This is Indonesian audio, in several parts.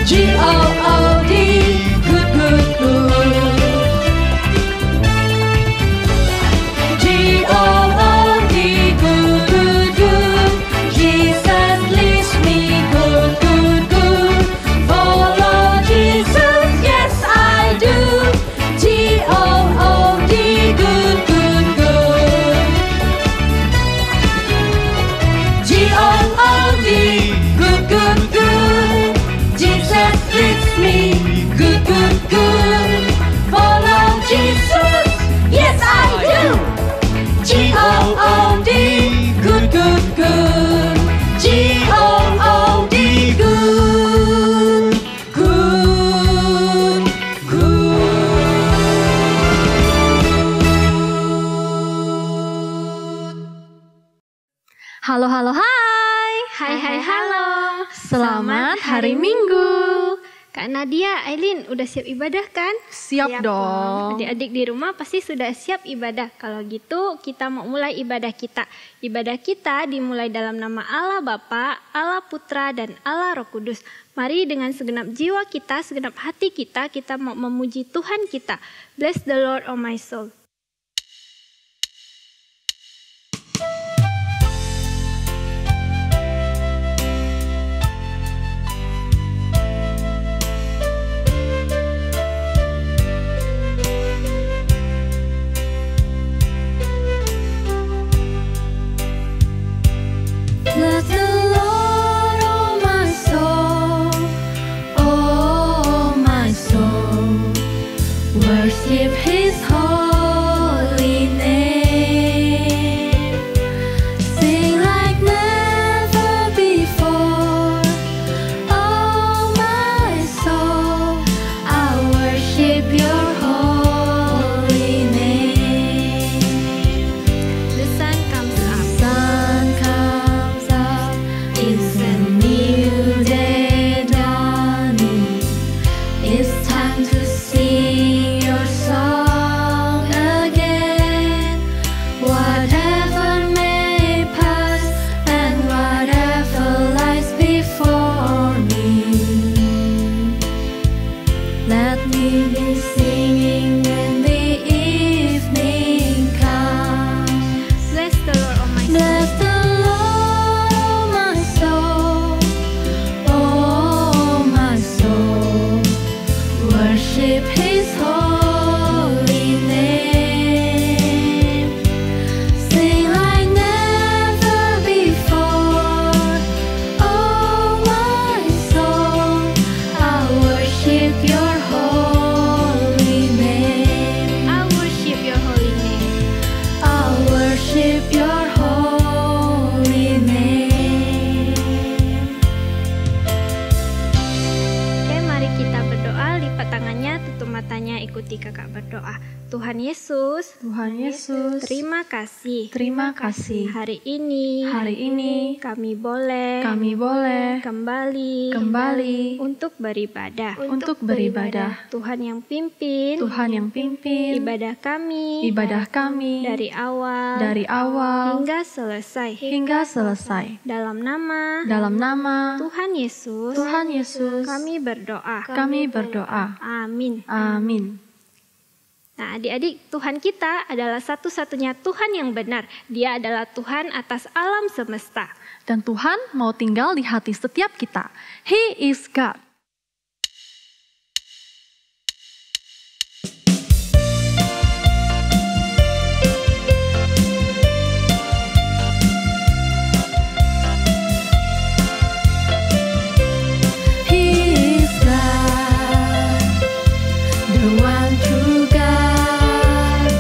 G-O-O-D, good, good, good. G-O-O-D, good, good, good. Jesus leads me, good, good, good. Follow Jesus, yes I do. G-O-O-D, good, good, good. G-O-O-D, good, good, good. Jesus leads me, good, good, good. Follow Jesus, yes I do. G-O-O-D, good, good, good. G-O-O-D, good, good, good. Halo, halo, hai. Hai, halo. Selamat hari Minggu. Kak Nadia, Aileen, udah siap ibadah kan? Siap dong. Adik-adik di rumah pasti sudah siap ibadah. Kalau gitu, kita mau mulai ibadah kita. Ibadah kita dimulai dalam nama Allah Bapa, Allah Putra, dan Allah Roh Kudus. Mari dengan segenap jiwa kita, segenap hati kita, kita mau memuji Tuhan kita. Bless the Lord, oh my soul. Bless the Lord, oh my soul, oh my soul. Worship His holy name. Sing like never before, oh my soul. I worship Your holy name. The sun comes up. Sun comes up, it's a new day dawning. It's time to sing Your song again. Whatever may pass and whatever lies before me, let me be singing when the evening comes. Bless the Lord, oh my soul. Bless the Lord, oh my soul, oh my soul. Worship His holy name. Sing like never before, oh my soul. I worship Your holy name. I worship Your holy name. I worship Your holy name. Oke, mari kita berdoa. Lipat tangannya, tutup matanya, ikuti kakak berdoa. Tuhan Yesus, Tuhan Yesus, terima kasih. terima kasih. Hari ini kami boleh kembali untuk beribadah. Tuhan yang pimpin ibadah kami dari awal hingga selesai. Dalam nama Tuhan Yesus, kami berdoa. Amin. Amin. Nah, adik-adik, Tuhan kita adalah satu-satunya Tuhan yang benar. Dia adalah Tuhan atas alam semesta. Dan Tuhan mau tinggal di hati setiap kita. He is God. He is God, the one true God.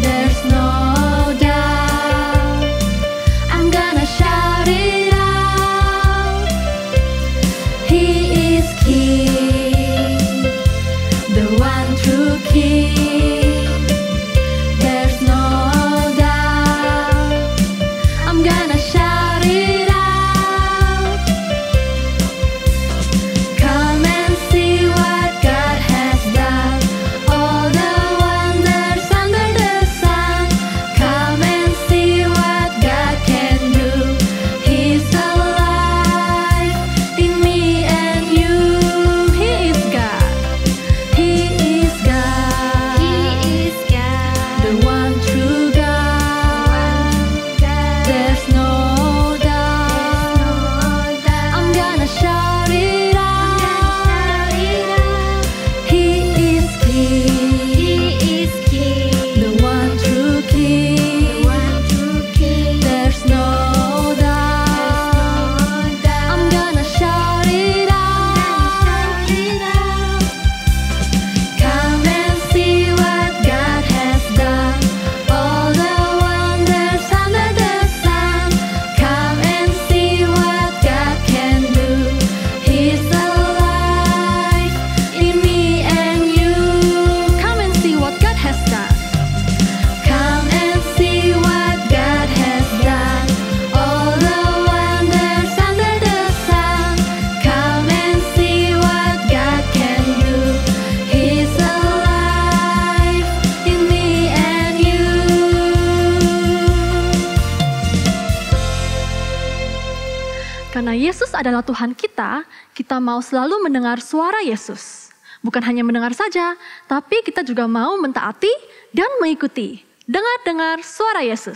There's no doubt. I'm gonna shout it out. He Yesus adalah Tuhan kita mau selalu mendengar suara Yesus. Bukan hanya mendengar saja, tapi kita juga mau mentaati dan mengikuti. Dengar-dengar suara Yesus.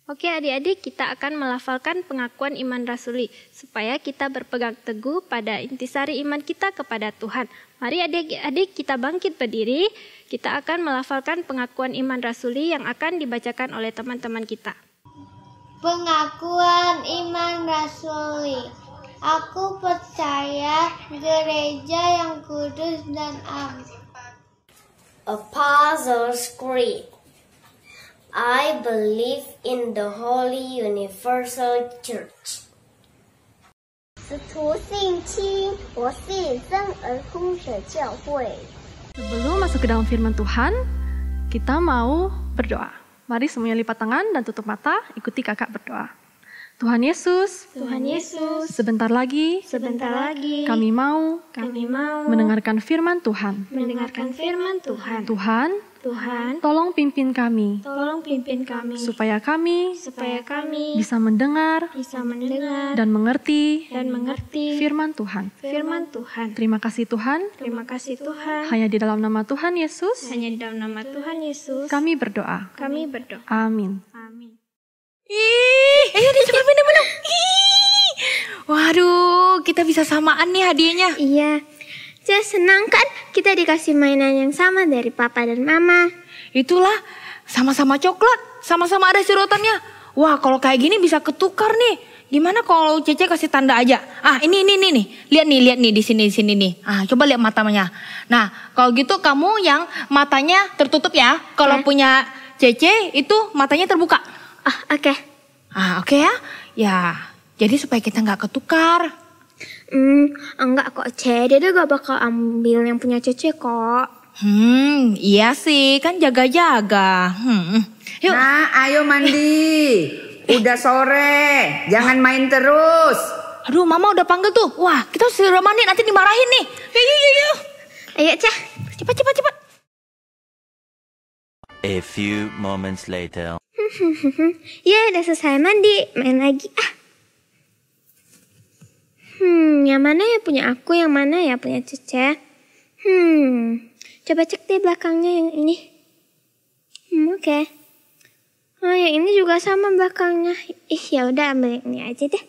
Oke adik-adik, kita akan melafalkan pengakuan iman rasuli supaya kita berpegang teguh pada intisari iman kita kepada Tuhan. Mari adik-adik kita bangkit berdiri, kita akan melafalkan pengakuan iman rasuli yang akan dibacakan oleh teman-teman kita. Pengakuan iman rasuli. Aku percaya gereja yang kudus dan am. Apostles' Creed. I believe in the Holy Universal Church. 使徒信经，我信真而公的教会。 Sebelum masuk ke dalam firman Tuhan, kita mau berdoa. Mari semuanya lipat tangan dan tutup mata, ikuti kakak berdoa. Tuhan Yesus, sebentar lagi kami mau mendengarkan firman Tuhan. Tuhan, tolong pimpin kami supaya kami bisa mendengar dan mengerti firman Tuhan. Terima kasih Tuhan. Hanya di dalam nama Tuhan Yesus kami berdoa. Amin. Ayo deh cepat minum. Waduh, kita bisa samaan nih hadiahnya. Iya. Saya senang kan kita dikasih mainan yang sama dari papa dan mama. Itulah, sama-sama coklat, sama-sama ada serotannya. Wah, kalau kayak gini bisa ketukar nih. Gimana kalau Cece kasih tanda aja? Ah, ini nih. Lihat nih di sini nih. Ah, coba lihat matanya. Nah, kalau gitu kamu yang matanya tertutup ya. Kalau punya Cece itu matanya terbuka. Ah, oke. Ah, oke ya. Ya, jadi supaya kita nggak ketukar. Enggak kok, Dede gak bakal ambil yang punya Cece kok. Iya sih, kan jaga-jaga. Yuk. Nah, ayo mandi. Udah sore, jangan main terus. Aduh, Mama udah panggil tuh. Wah, kita segera mandi, nanti dimarahin nih. Yuk. Ayo, Cah. Cepat. A few moments later. Ya, udah selesai mandi. Main lagi. Yang mana ya punya aku, yang mana ya punya Cece? Coba cek deh belakangnya yang ini. Oke. Oh, yang ini juga sama belakangnya. Ya udah ambil yang ini aja deh.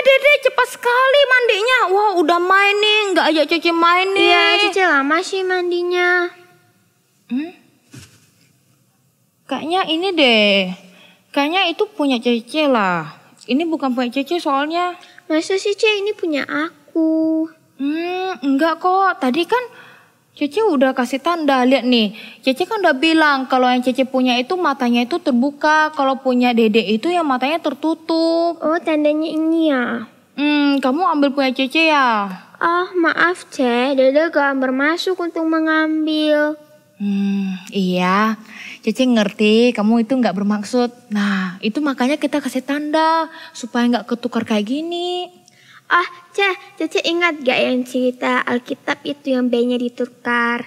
Dede cepat sekali mandinya. Wah, udah main nih, nggak ajak Cece main nih. Iya, Cece lama sih mandinya. Kayaknya ini deh. Kayaknya itu punya Cece lah. Ini bukan punya Cece soalnya. Masa sih, Ce, ini punya aku? Enggak kok. Tadi kan Cece udah kasih tanda. Lihat nih. Cece kan udah bilang kalau yang Cece punya itu matanya itu terbuka. Kalau punya Dede itu yang matanya tertutup. Oh, tandanya ini ya? Kamu ambil punya Cece ya? Maaf, Ce. Dede gak bermasuk untuk mengambil. Iya. Cece ngerti kamu itu nggak bermaksud. Nah, itu makanya kita kasih tanda supaya nggak ketukar kayak gini. Cece ingat gak yang cerita Alkitab itu yang B-nya ditukar?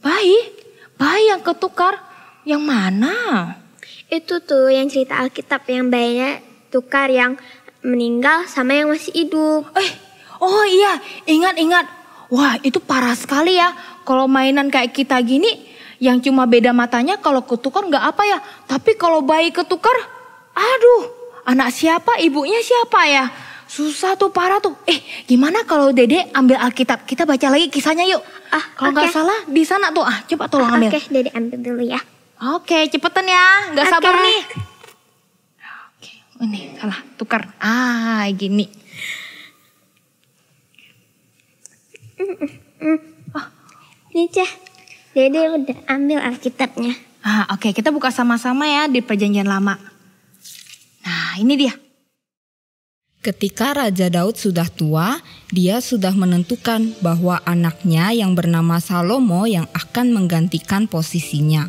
Bayi yang ketukar? Yang mana? Itu tuh yang cerita Alkitab yang bayinya tukar yang meninggal sama yang masih hidup. Oh iya, ingat. Wah, itu parah sekali ya. Kalau mainan kayak kita gini, yang cuma beda matanya kalau ketukar nggak apa ya. Tapi kalau bayi ketukar, aduh, anak siapa, ibunya siapa ya? Susah tuh, parah tuh. Gimana kalau Dede ambil Alkitab, kita baca lagi kisahnya yuk. Kalau nggak salah di sana tuh. Coba tolong ambil. Oke, Dede ambil dulu ya. Oke, cepetan ya, nggak sabar nih. Oke, ini salah, tukar. Gini. Ini Cah, Dede udah ambil Alkitabnya. Oke, kita buka sama-sama ya di Perjanjian Lama. Nah, ini dia. Ketika Raja Daud sudah tua, dia sudah menentukan bahwa anaknya yang bernama Salomo yang akan menggantikan posisinya.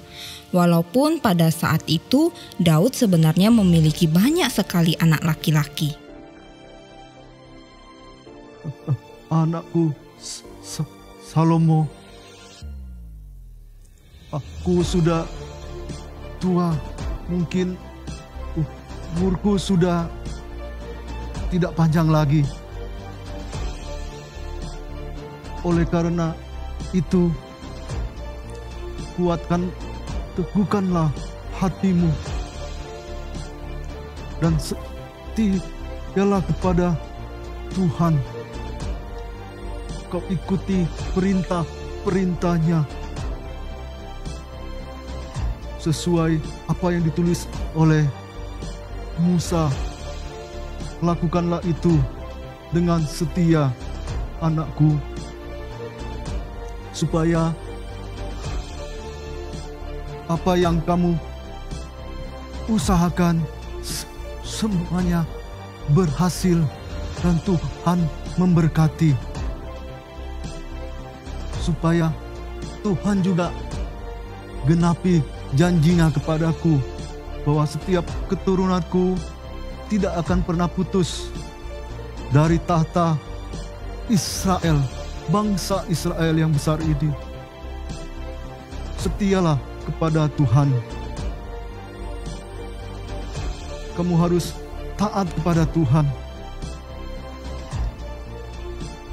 Walaupun pada saat itu Daud sebenarnya memiliki banyak sekali anak laki-laki. Anakku Salomo, aku sudah tua, mungkin umurku sudah tidak panjang lagi. Oleh karena itu, teguhkanlah hatimu dan setialah kepada Tuhan. Kau ikuti perintah-perintahnya sesuai apa yang ditulis oleh Musa. Lakukanlah itu dengan setia, anakku, supaya apa yang kamu usahakan semuanya berhasil dan Tuhan memberkati. Supaya Tuhan juga genapi janjinya kepadaku bahwa setiap keturunanku tidak akan pernah putus dari tahta Israel, bangsa Israel yang besar ini. Setialah kepada Tuhan. Kamu harus taat kepada Tuhan.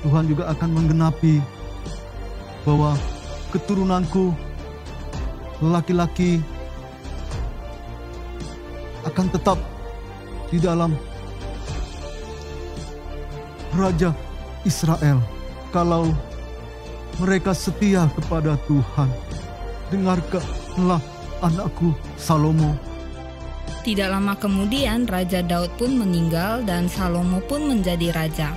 Tuhan juga akan menggenapi bahwa keturunanku laki-laki akan tetap di dalam Raja Israel kalau mereka setia kepada Tuhan. Dengarkanlah anakku Salomo. Tidak lama kemudian Raja Daud pun meninggal dan Salomo pun menjadi raja.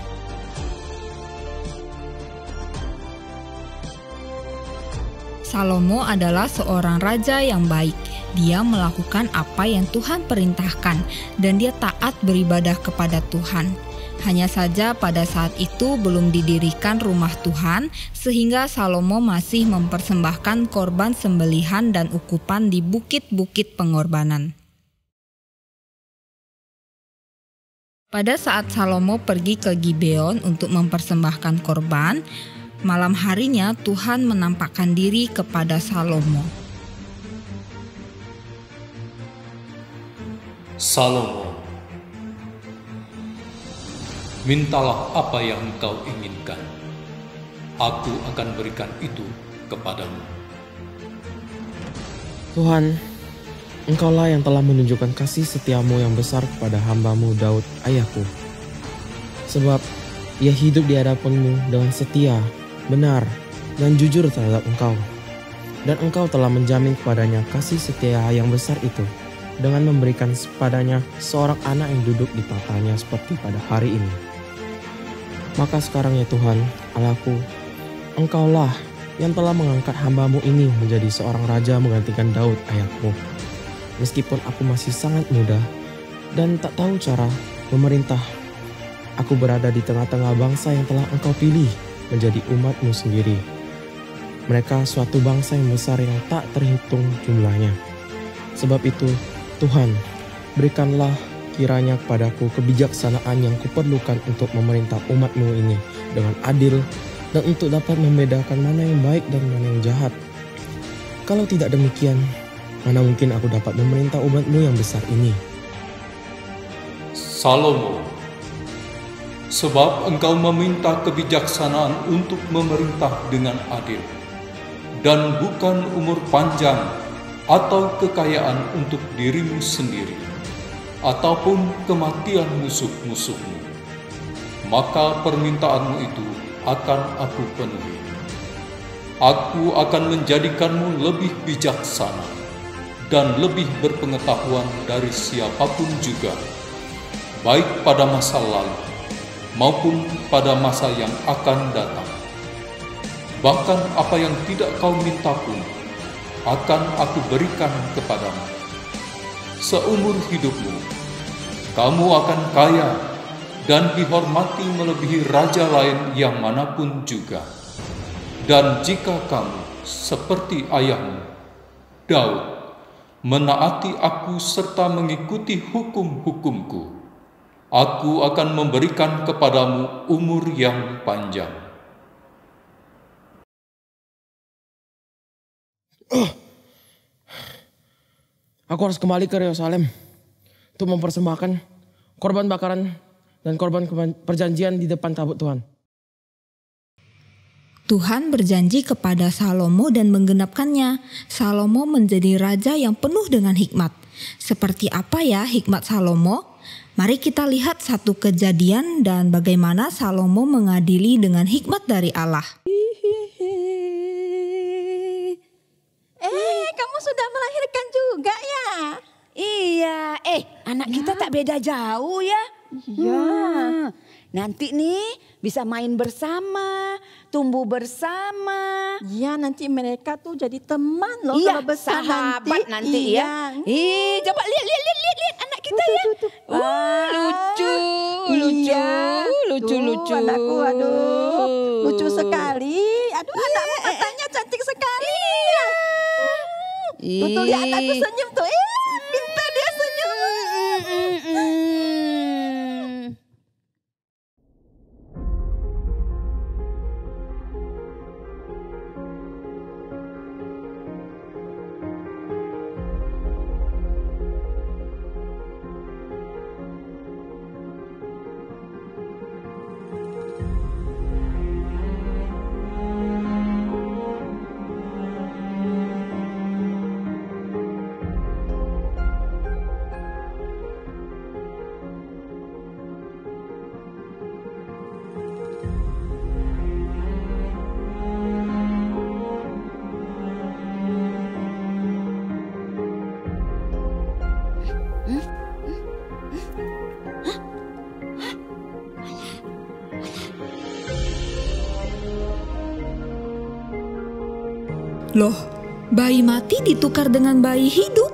Salomo adalah seorang raja yang baik. Dia melakukan apa yang Tuhan perintahkan dan dia taat beribadah kepada Tuhan. Hanya saja pada saat itu belum didirikan rumah Tuhan sehingga Salomo masih mempersembahkan korban sembelihan dan ukupan di bukit-bukit pengorbanan. Pada saat Salomo pergi ke Gibeon untuk mempersembahkan korban, malam harinya Tuhan menampakkan diri kepada Salomo. Salomo, mintalah apa yang engkau inginkan. Aku akan berikan itu kepadamu. Tuhan, Engkaulah yang telah menunjukkan kasih setiamu yang besar kepada hamba-Mu Daud, ayahku. Sebab ia hidup di hadapan-Mu dengan setia, benar, dan jujur terhadap Engkau. Dan Engkau telah menjamin kepadanya kasih setia yang besar itu dengan memberikan padanya seorang anak yang duduk di tahtanya seperti pada hari ini. Maka sekarang ya Tuhan, Allahku, Engkaulah yang telah mengangkat hamba-Mu ini menjadi seorang raja menggantikan Daud, ayahku. Meskipun aku masih sangat muda dan tak tahu cara memerintah, aku berada di tengah-tengah bangsa yang telah Engkau pilih menjadi umat-Mu sendiri. Mereka suatu bangsa yang besar yang tak terhitung jumlahnya. Sebab itu, Tuhan, berikanlah kiranya kepadaku kebijaksanaan yang kuperlukan untuk memerintah umat-Mu ini dengan adil dan untuk dapat membedakan mana yang baik dan mana yang jahat. Kalau tidak demikian, mana mungkin aku dapat memerintah umat-Mu yang besar ini? Salomo, sebab engkau meminta kebijaksanaan untuk memerintah dengan adil, dan bukan umur panjang atau kekayaan untuk dirimu sendiri, ataupun kematian musuh-musuhmu. Maka permintaanmu itu akan aku penuhi. Aku akan menjadikanmu lebih bijaksana dan lebih berpengetahuan dari siapapun juga, baik pada masa lalu maupun pada masa yang akan datang. Bahkan apa yang tidak kau minta pun akan aku berikan kepadamu. Seumur hidupmu, kamu akan kaya dan dihormati melebihi raja lain yang manapun juga. Dan jika kamu seperti ayahmu, Daud, menaati aku serta mengikuti hukum-hukumku, aku akan memberikan kepadamu umur yang panjang. Aku harus kembali ke Yerusalem untuk mempersembahkan korban bakaran dan korban perjanjian di depan tabut Tuhan. Tuhan berjanji kepada Salomo dan menggenapkannya. Salomo menjadi raja yang penuh dengan hikmat. Seperti apa ya hikmat Salomo? Mari kita lihat satu kejadian dan bagaimana Salomo mengadili dengan hikmat dari Allah. Kamu sudah melahirkan juga ya? Iya, anak kita tak beda jauh ya. Iya. Nanti nih bisa main bersama, tumbuh bersama. Iya, nanti mereka tuh jadi teman loh kalau besar sahabat nanti ya. Ih, coba lihat anak kita ya. Lucu. Lucu anakku, aduh. Lucu sekali. Aduh, anakmu katanya cantik sekali. Tuh lihat anakku senyum tuh. Pintar dia senyum. Loh, bayi mati ditukar dengan bayi hidup?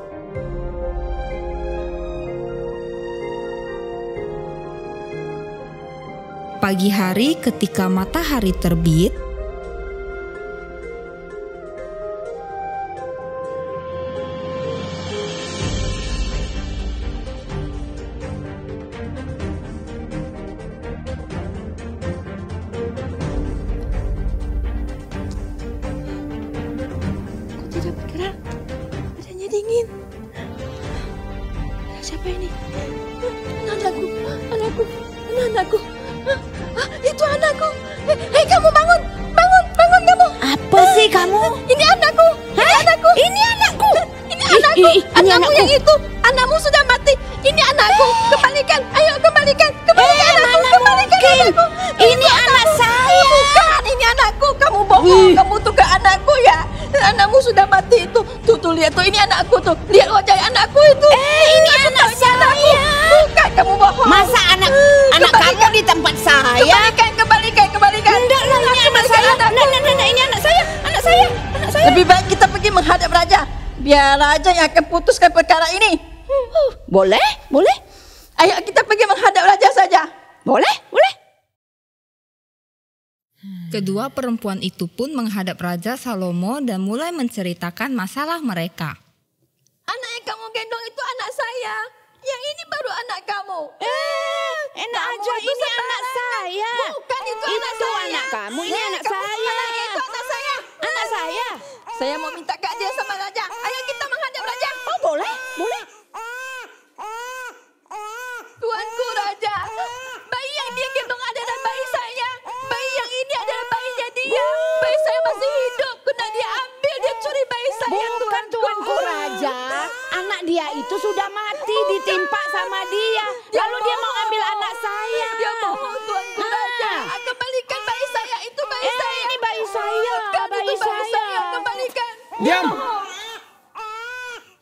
Pagi hari ketika matahari terbit, Siapa ini? Anakku. Itu anakku. Hei kamu bangun kamu. Apa sih kamu? Ini anakku. Ini anakku. Anakmu yang itu. Anakmu sudah mati. Ini anakku. Kembalikan. Ayo kembalikan. Anakku. Ini anak saya. Bukan, ini anakku. Kamu bohong. Kamu tuh ke anakku ya. Anakmu sudah mati itu. Tuh lihat tuh, ini anakku tuh. Lihat wajah anakku itu. Ini anak saya. Bukan, kamu bohong. Masa anak kamu di tempat saya? Kembalikan. Enggak lah, ini anak saya. Nah, ini anak saya. Lebih baik kita pergi menghadap raja. Biar raja yang akan putuskan perkara ini. Boleh. Ayo kita pergi menghadap raja saja. Boleh. Kedua perempuan itu pun menghadap Raja Salomo dan mulai menceritakan masalah mereka. Anak yang kamu gendong itu anak saya. Yang ini baru anak kamu. Enak aja, ini anak saya. Bukan, itu anak saya. Anak kamu, ini anak saya. Itu anak saya. Anak saya. Saya mau minta keadilan sama raja. Ayo kita menghadap raja.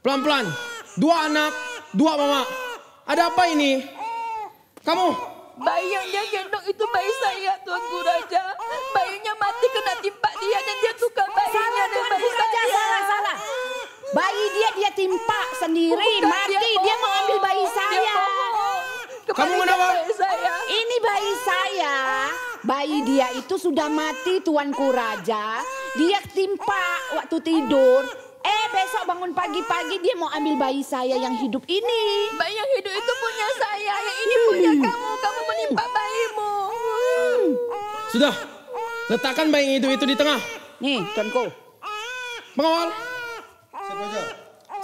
Pelan-pelan. 2 anak, 2 mama. Ada apa ini? Kamu? Bayi yang dia gendong itu bayi saya, Tuanku Raja. Bayinya mati kena timpa dia dan dia tukar bayinya dan bayi saya. Salah. Bayi dia timpa sendiri, mati. Dia mau ambil bayi saya. Kamu kenapa? Ini bayi saya. Bayi dia itu sudah mati, Tuanku Raja. Dia timpa waktu tidur. Besok bangun pagi-pagi dia mau ambil bayi saya yang hidup ini. Bayi yang hidup itu punya saya, yang ini punya kamu. Kamu menimpa bayimu. Sudah, letakkan bayi yang hidup itu di tengah. Nih, Tuanku. Pengawal. Siap, Raja.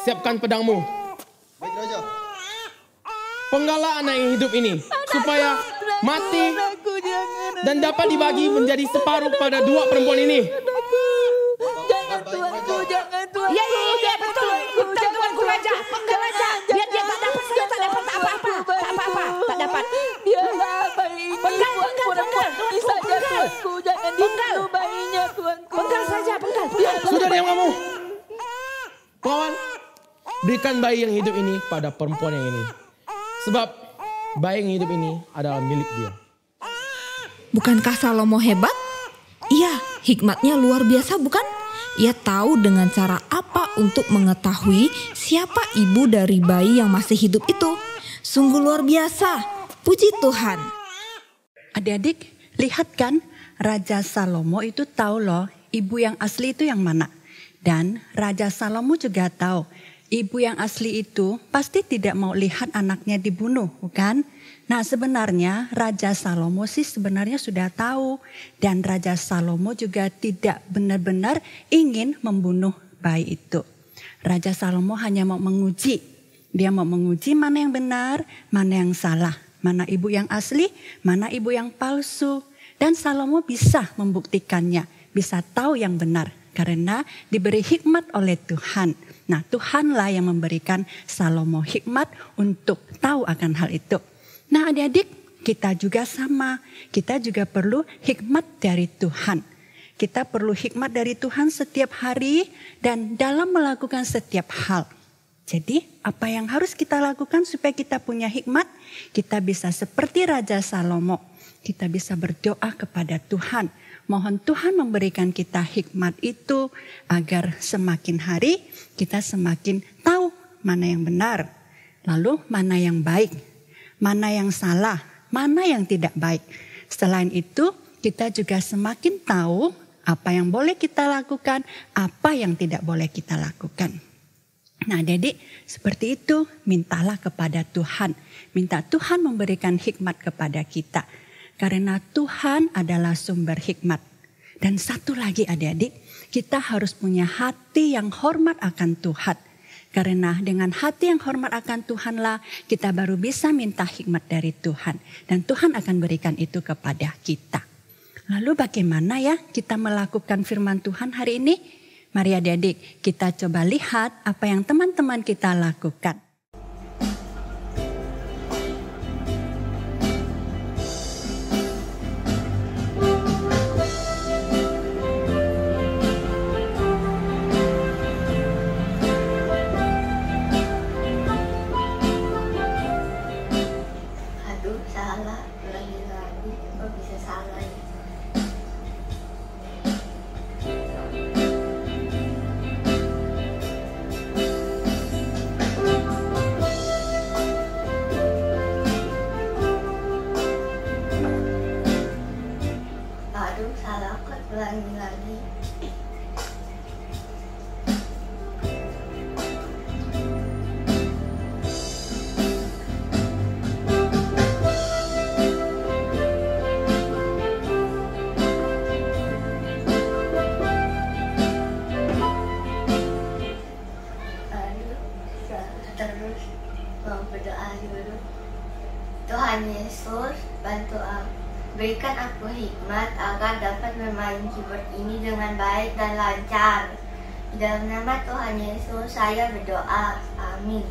Siapkan pedangmu. Baik, Raja. Penggalah anak yang hidup ini supaya mati dan dapat dibagi menjadi separuh pada 2 perempuan ini. Jangan Tuanku, jangan Tuanku. Iya, betul. Betul, Tuanku Raja. Penggal aja. Biar dia tak dapat, saya tak dapat apa-apa. Tak dapat. Biarlah bayi ini Penggal. ini saja Tuanku. Jangan dibunuh bayinya Tuanku. Penggal saja, penggal. Sudah diam kamu. Pengawal, berikan bayi yang hidup ini pada perempuan yang ini. Sebab bayi yang hidup ini adalah milik dia. Bukankah Salomo hebat? Iya, hikmatnya luar biasa bukan? Ia tahu dengan cara apa untuk mengetahui siapa ibu dari bayi yang masih hidup itu. Sungguh luar biasa. Puji Tuhan. Adik-adik, lihat kan, Raja Salomo itu tahu loh ibu yang asli itu yang mana. Dan Raja Salomo juga tahu ibu yang asli itu pasti tidak mau lihat anaknya dibunuh, bukan? Nah, sebenarnya Raja Salomo sih sebenarnya sudah tahu. Dan Raja Salomo juga tidak benar-benar ingin membunuh bayi itu. Raja Salomo hanya mau menguji. Dia mau menguji mana yang benar, mana yang salah. Mana ibu yang asli, mana ibu yang palsu. Dan Salomo bisa membuktikannya, bisa tahu yang benar. Karena diberi hikmat oleh Tuhan. Nah, Tuhanlah yang memberikan Salomo hikmat untuk tahu akan hal itu. Nah, adik-adik, kita juga sama. Kita juga perlu hikmat dari Tuhan. Kita perlu hikmat dari Tuhan setiap hari dan dalam melakukan setiap hal. Jadi, apa yang harus kita lakukan supaya kita punya hikmat? Kita bisa seperti Raja Salomo. Kita bisa berdoa kepada Tuhan. Mohon Tuhan memberikan kita hikmat itu agar semakin hari kita semakin tahu mana yang benar. Lalu mana yang baik, mana yang salah, mana yang tidak baik. Selain itu kita juga semakin tahu apa yang boleh kita lakukan, apa yang tidak boleh kita lakukan. Nah, adik-adik, seperti itu mintalah kepada Tuhan. Minta Tuhan memberikan hikmat kepada kita. Karena Tuhan adalah sumber hikmat. Dan satu lagi adik-adik, kita harus punya hati yang hormat akan Tuhan. Karena dengan hati yang hormat akan Tuhanlah kita baru bisa minta hikmat dari Tuhan. Dan Tuhan akan berikan itu kepada kita. Lalu bagaimana ya kita melakukan firman Tuhan hari ini? Mari adik-adik kita coba lihat apa yang teman-teman kita lakukan. Terus mau berdoa dulu. Tuhan Yesus, bantu aku, berikan aku hikmat agar dapat memainkan keyboard ini dengan baik dan lancar. Di dalam nama Tuhan Yesus saya berdoa. Amin.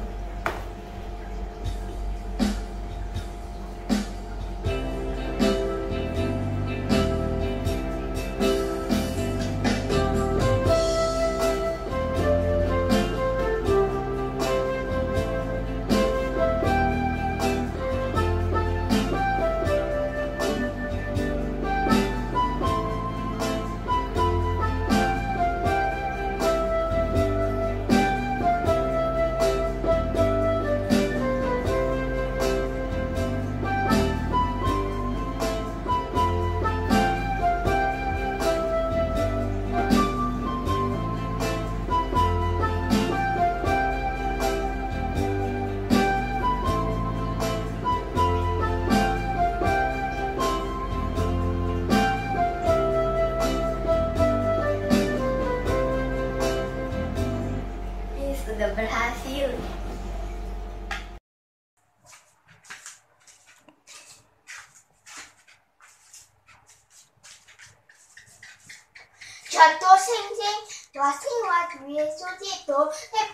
Jatuh sing-sing, dua sing duwe sucitu,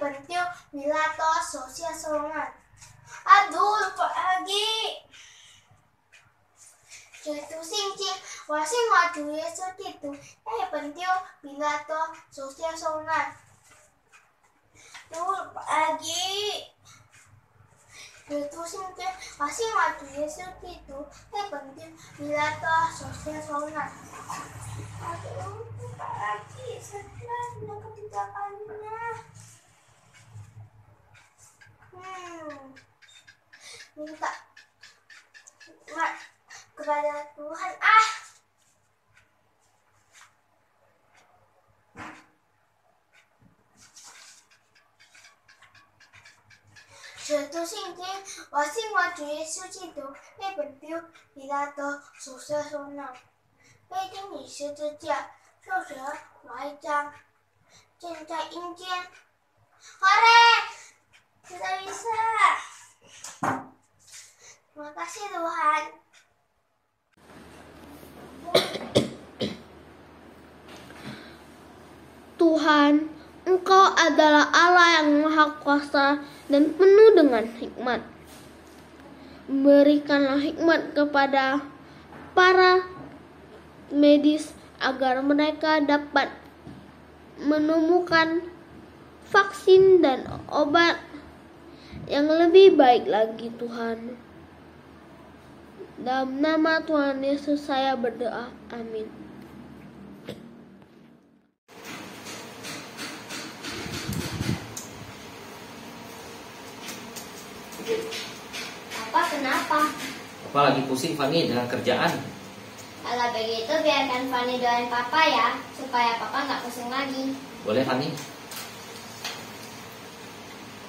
pentil bilato sosial solongan. Aduh, lupa lagi. Jatuh sing-sing, dua sing duwe sucitu, pentil bilato sosial solongan. Aduh, lupa lagi. Jatuh sing-sing, dua sing duwe sucitu, pentil bilato sosial solongan. Aduh, lupa lagi. Setelah ketidakkannya. Minta kepada Tuhan. Jatuh sing-sing, wasing waduye suci tu, pentil bilato susah sonang. 背着你十字架，受蛇埋葬，正在阴间。Hore, sudah bisa. Terima kasih Tuhan. Tuhan, Engkau adalah Allah yang Maha Kuasa dan penuh dengan hikmat. Berikanlah hikmat kepada para medis agar mereka dapat menemukan vaksin dan obat yang lebih baik lagi, Tuhan. Dalam nama Tuhan Yesus saya berdoa, amin. Papa kenapa? Papa lagi pusing Fanny dengan kerjaan. Kalau begitu biarkan Fanny doain Papa ya, supaya Papa nggak pusing lagi. Boleh Fanny?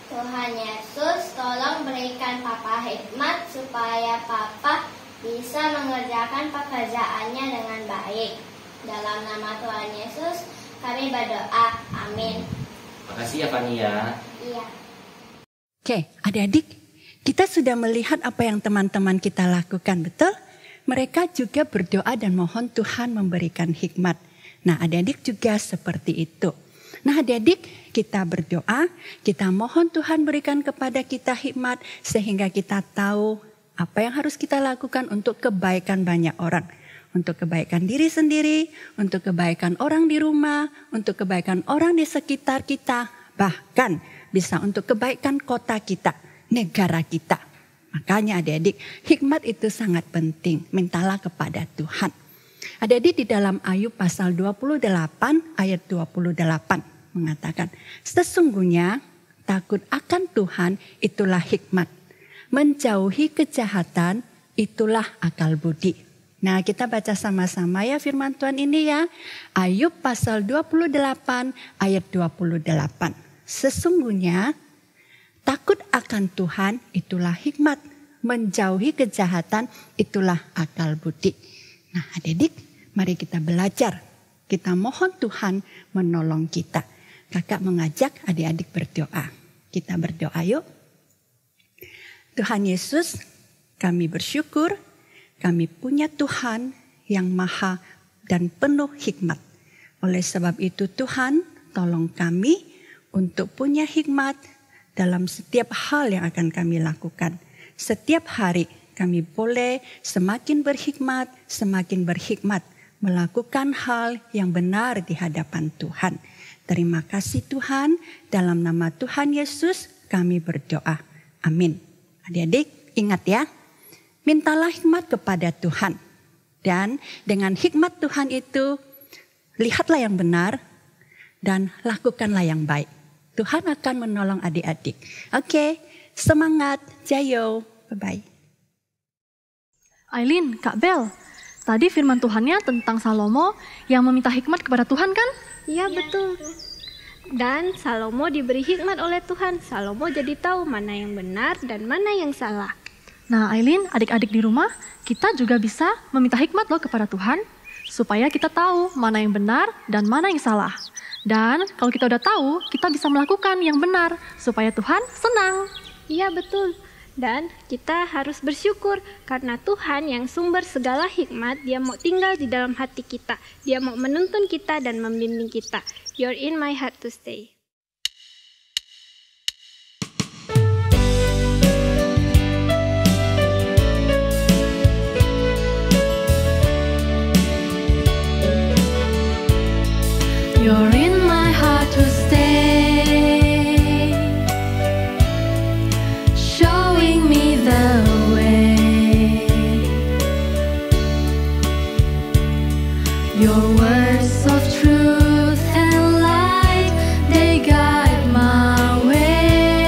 Tuhan Yesus, tolong berikan Papa hikmat supaya Papa bisa mengerjakan pekerjaannya dengan baik. Dalam nama Tuhan Yesus, kami berdoa. Amin. Makasih ya Fanny ya. Iya. Oke, adik-adik, kita sudah melihat apa yang teman-teman kita lakukan, betul? Mereka juga berdoa dan mohon Tuhan memberikan hikmat. Nah, adik-adik juga seperti itu. Nah, adik-adik, kita berdoa, kita mohon Tuhan berikan kepada kita hikmat sehingga kita tahu apa yang harus kita lakukan untuk kebaikan banyak orang. Untuk kebaikan diri sendiri, untuk kebaikan orang di rumah, untuk kebaikan orang di sekitar kita, bahkan bisa untuk kebaikan kota kita, negara kita. Makanya adik-adik, hikmat itu sangat penting. Mintalah kepada Tuhan. Adik-adik, di dalam Ayub pasal 28 ayat 28 mengatakan, sesungguhnya takut akan Tuhan itulah hikmat. Menjauhi kejahatan itulah akal budi. Nah, kita baca sama-sama ya firman Tuhan ini ya. Ayub pasal 28 ayat 28. Sesungguhnya takut akan Tuhan itulah hikmat. Menjauhi kejahatan itulah akal budi. Nah, adik-adik, mari kita belajar. Kita mohon Tuhan menolong kita. Kakak mengajak adik-adik berdoa. Kita berdoa yuk. Tuhan Yesus, kami bersyukur kami punya Tuhan yang maha dan penuh hikmat. Oleh sebab itu Tuhan, tolong kami untuk punya hikmat dalam setiap hal yang akan kami lakukan. Setiap hari kami boleh semakin berhikmat melakukan hal yang benar di hadapan Tuhan. Terima kasih Tuhan, dalam nama Tuhan Yesus kami berdoa. Amin. Adik-adik ingat ya, mintalah hikmat kepada Tuhan. Dan dengan hikmat Tuhan itu, lihatlah yang benar dan lakukanlah yang baik. Tuhan akan menolong adik-adik. Oke, semangat, jayo, bye-bye. Aileen, Kak Bel, tadi firman Tuhannya tentang Salomo yang meminta hikmat kepada Tuhan kan? Iya betul. Dan Salomo diberi hikmat oleh Tuhan. Salomo jadi tahu mana yang benar dan mana yang salah. Nah Aileen, adik-adik di rumah, kita juga bisa meminta hikmat loh kepada Tuhan, supaya kita tahu mana yang benar dan mana yang salah. Dan kalau kita udah tahu, kita bisa melakukan yang benar, supaya Tuhan senang. Iya betul. Dan kita harus bersyukur karena Tuhan yang sumber segala hikmat, Dia mau tinggal di dalam hati kita. Dia mau menuntun kita dan membimbing kita. You're in my heart to stay. You're in my heart to stay, showing me the way. Your words of truth and light, they guide my way.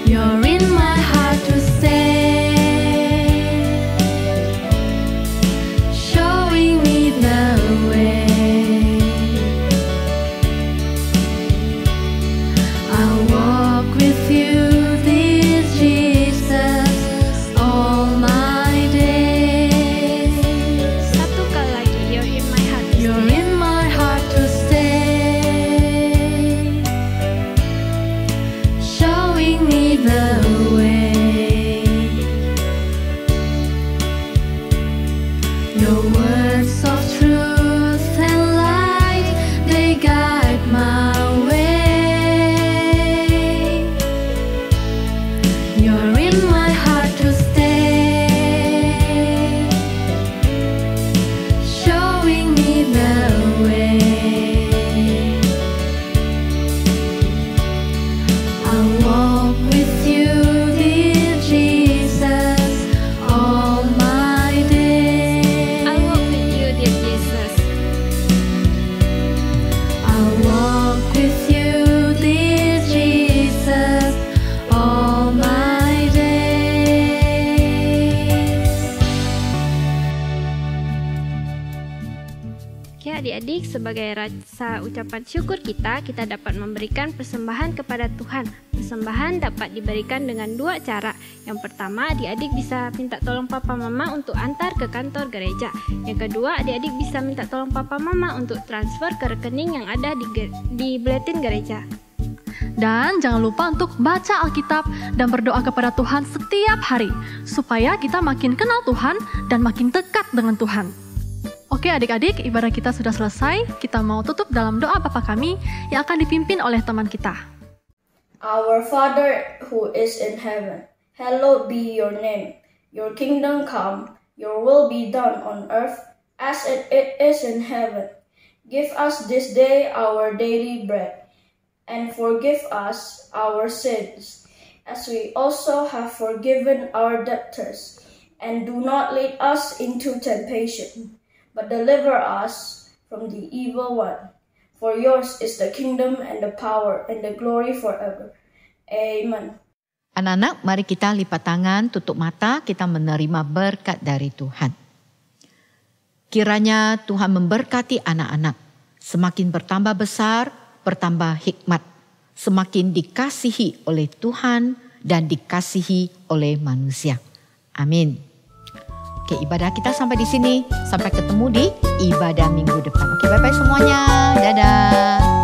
You're in my heart to stay, showing me the way. I'll walk with you, dear Jesus, all my days. Satu kali lagi, you're in my heart to You're stay. in my heart to stay, showing me the way. Your words of truth and light, they guide my way. You're in my heart to stay, showing me the way. I'll walk with you, dear Jesus, all my days. I'll walk with you, dear Jesus. I'll walk with you, dear Jesus, all my days. Oke adik-adik, sebagai rasa ucapan syukur kita dapat memberikan persembahan kepada Tuhan. Persembahan dapat diberikan dengan dua cara. Yang pertama, adik-adik bisa minta tolong papa mama untuk antar ke kantor gereja. Yang kedua, adik-adik bisa minta tolong papa mama untuk transfer ke rekening yang ada di buletin gereja. Dan jangan lupa untuk baca Alkitab dan berdoa kepada Tuhan setiap hari, supaya kita makin kenal Tuhan dan makin dekat dengan Tuhan. Oke adik-adik, ibadah kita sudah selesai. Kita mau tutup dalam doa Bapa kami yang akan dipimpin oleh teman kita. Our Father who is in heaven, hallowed be your name. Your kingdom come, your will be done on earth as it is in heaven. Give us this day our daily bread, and forgive us our sins, as we also have forgiven our debtors. And do not lead us into temptation, but deliver us from the evil one. For yours is the kingdom and the power and the glory forever. Amen. Anak-anak, mari kita lipat tangan, tutup mata, kita menerima berkat dari Tuhan. Kiranya Tuhan memberkati anak-anak, semakin bertambah besar, bertambah hikmat, semakin dikasihi oleh Tuhan dan dikasihi oleh manusia. Amin. Oke, ibadah kita sampai di sini. Sampai ketemu di ibadah minggu depan. Oke, bye-bye semuanya. Dadah.